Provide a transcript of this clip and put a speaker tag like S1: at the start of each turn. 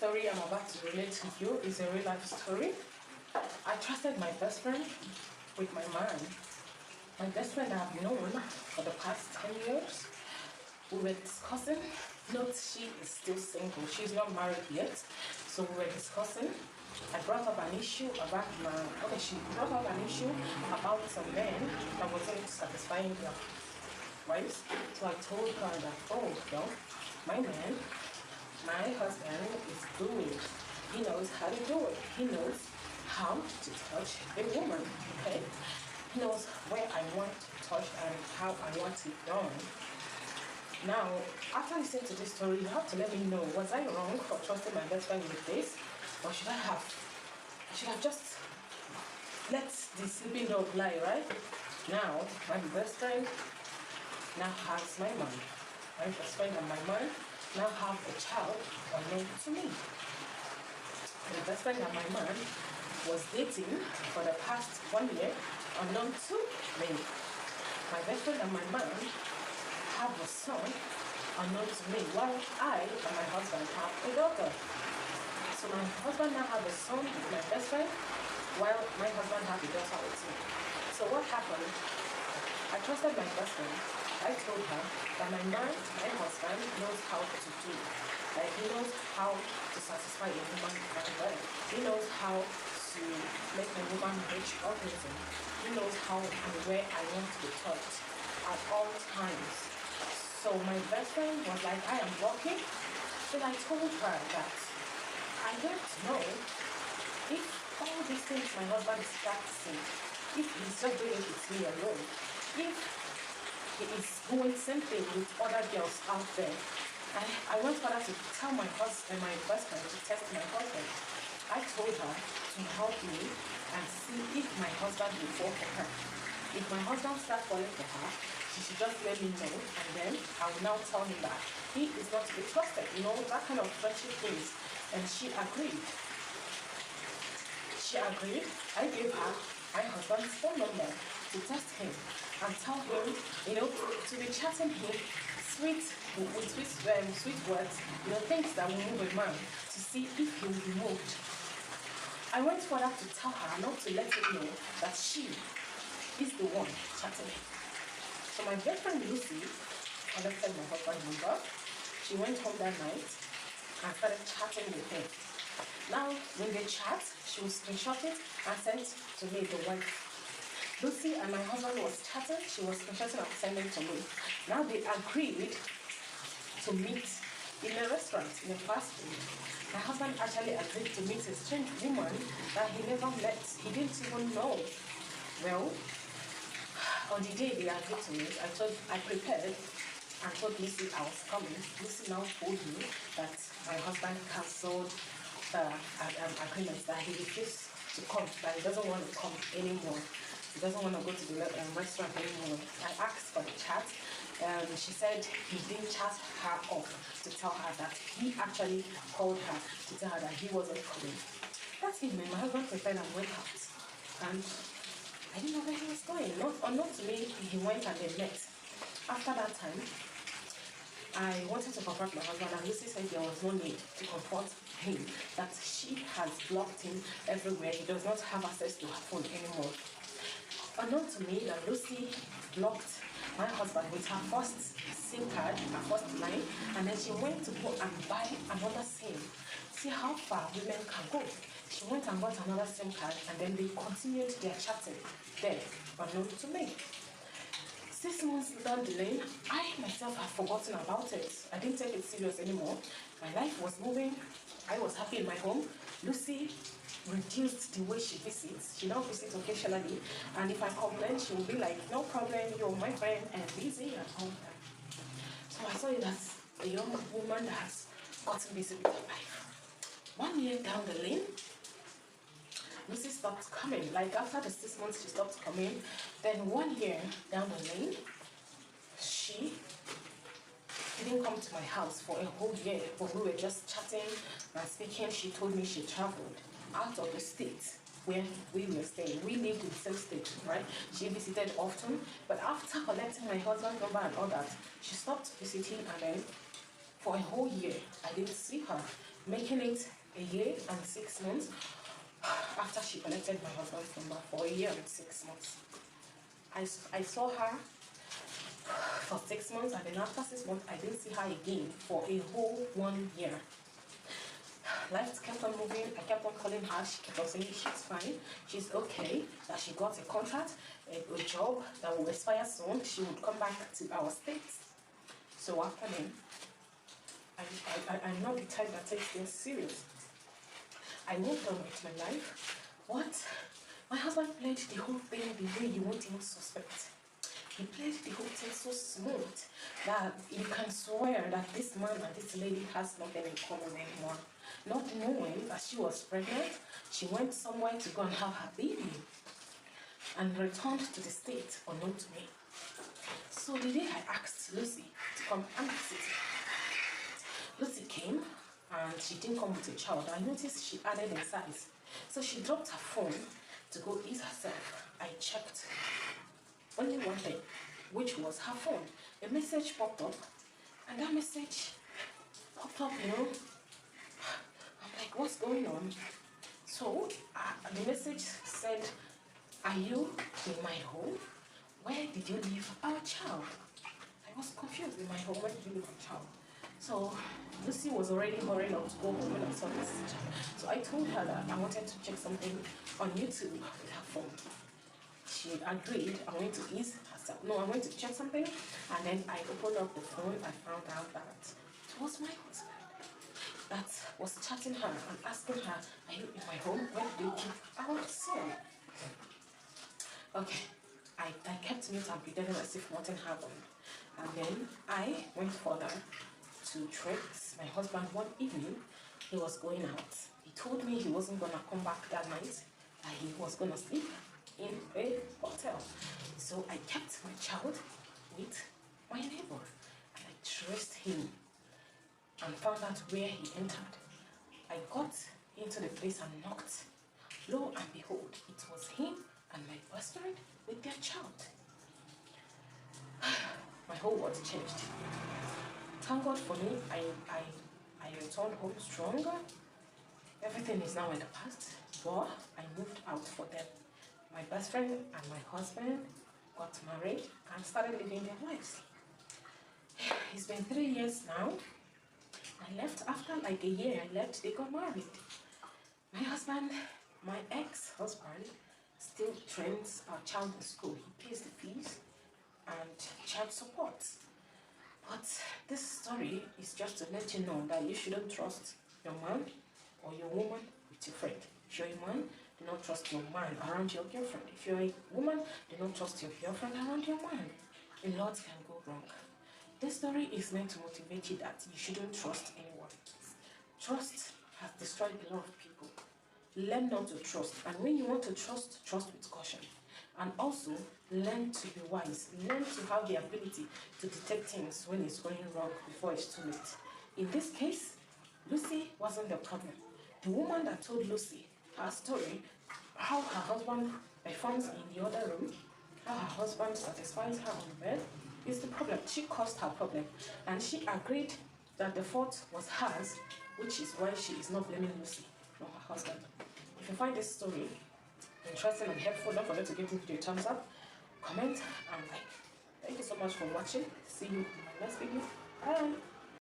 S1: story I'm about to relate to you is a real life story. I trusted my best friend with my mind. My best friend I've known for the past 10 years. We were discussing, note she is still single, she's not married yet. So we were discussing. I brought up an issue about she brought up an issue about some men that wasn't satisfying their wives. So I told her that, oh, well, my man, my husband is good. He knows how to do it. He knows how to touch a woman, okay? He knows where I want to touch and how I want it done. Now, after listening to this story, you have to let me know, was I wrong for trusting my best friend with this? Or should I have just let the sleeping dog lie, right? Now, my best friend now has my man. My best friend and my man now have a child unknown to me. My best friend and my man was dating for the past 1 year unknown to me. My best friend and my man have a son unknown to me, while I and my husband have a daughter. So my husband now have a son with my best friend, while my husband have a daughter with me. So what happened? I trusted my best friend. I told her that my man, my husband, knows how to do it. Like he knows how to satisfy a woman very well. He knows how to make a woman reach orgasm. He knows how and where I want to be touched at all times. So my best friend was like, I am walking. Then I told her that I don't know if all these things my husband is practicing, if he's just doing it with me alone, if he is doing something with other girls out there. I went further to tell my husband, my best friend, to test my husband. I told her to help me and see if my husband will fall for her. If my husband starts falling for her, she should just let me know, and then I will now tell him that he is not to be trusted, you know, that kind of friendship things. And she agreed. She agreed. I gave her my husband's phone number to test him and tell him, you know, to be chatting him sweet words, you know, things that will move a man, to see if he will be moved. I went further to tell her not to let him know that she is the one chatting him. So my best friend Lucy collected my husband's number. She went home that night and started chatting with him. Now, when they chat, she will screenshot it and send to me, the wife. Lucy and my husband was chatting, she was screenshotting and sending to me. Now they agreed to meet in a restaurant, in a fast food. My husband actually agreed to meet a strange woman that he never met. He didn't even know. Well, on the day they agreed to meet, I prepared and told Lucy I was coming. Lucy now told me that my husband cancelled the agreement, that he refused to come, that he doesn't want to come anymore. He doesn't want to go to the restaurant anymore. I asked for the chat. She said he didn't chat her off to tell her that he actually called her to tell her that he wasn't coming. That evening, my husband prepared and went out. And I didn't know where he was going. Not to me, he went and they met. After that time, I wanted to confront my husband, and Lucy said there was no need to confront him, that she has blocked him everywhere. He does not have access to her phone anymore. Unknown to me that Lucy blocked my husband with her first SIM card, her first line, and then she went to go and buy another SIM. See how far women can go. She went and bought another SIM card, and then they continued their chatting there, unknown to me. 6 months down the lane, I myself had forgotten about it. I didn't take it serious anymore. My life was moving. I was happy in my home. Lucy reduced the way she visits. She now visits occasionally, and if I complain, she will be like, no problem, you're my friend, and busy at home. So I saw it as a young woman that has gotten busy with her life. 1 year down the lane, Lucy stopped coming. Like after the 6 months, she stopped coming. Then 1 year down the lane, she didn't come to my house for a whole year, but we were just chatting and speaking. She told me she traveled out of the state where we were staying. We lived in the same state, right? She visited often, but after collecting my husband's number and all that, she stopped visiting, and then for a whole year, I didn't see her. making it a year and 6 months after she collected my husband's number. For a year and 6 months. I saw her for 6 months, and then after 6 months, I didn't see her again for a whole 1 year. Life kept on moving. I kept on calling her. She kept on saying she's fine, she's okay, that she got a contract, a job that will expire soon. She would come back to our states. So after then, I'm not the type that takes things serious. I moved on with my life. What? My husband played the whole thing the way you won't even suspect. He played the whole thing so smooth that you can swear that this man and this lady has nothing in common anymore. Not knowing that she was pregnant, she went somewhere to go and have her baby and returned to the state unknown to me. So the day I asked Lucy to come and visit, Lucy came and she didn't come with a child. I noticed she added in size. So she dropped her phone to go ease herself. I checked only one thing, which was her phone. A message popped up, and that message popped up, I'm like, what's going on? So the message said, are you in my home? Where did you leave our child? I was confused. In my home, where did you leave our child? So Lucy was already hurrying up to go home when I saw this. So I told her that I wanted to check something on YouTube with her phone. She agreed. I went to ease herself. No, I went to check something, and then I opened up the phone. I found out that it was my husband that was chatting her and asking her, are you in my home? Where did you keep our son? Okay, I kept mute and pretended as if nothing happened. And then I went further to trick my husband one evening. He was going out. He told me he wasn't going to come back that night, that he was going to sleep in a hotel. So I kept my child with my neighbor, and I traced him and found out where he entered. I got into the place and knocked. Lo and behold, it was him and my best friend with their child. My whole world changed. Thank God for me, I returned home stronger. Everything is now in the past, but I moved out for them. My best friend and my husband got married and started living their lives. It's been 3 years now. I left after like a year. I left, they got married. My husband, my ex-husband, still trains our child in school. He pays the fees and child support. But this story is just to let you know that you shouldn't trust your man or your woman with your friend. If you're a man, do not trust your man around your girlfriend. If you're a woman, do not trust your girlfriend around your man. A lot can go wrong. This story is meant to motivate you that you shouldn't trust anyone. Trust has destroyed a lot of people. Learn not to trust. And when you want to trust, trust with caution. And also, learn to be wise. Learn to have the ability to detect things when it's going wrong before it's too late. In this case, Lucy wasn't the problem. The woman that told Lucy her story, how her husband performs in the other room, how her husband satisfies her on bed, is the problem. She caused her problem. And she agreed that the fault was hers, which is why she is not blaming Lucy, not her husband. If you find this story interesting and helpful, don't forget to give this video a thumbs up, comment, and like. Thank you so much for watching. See you in my next video. Bye.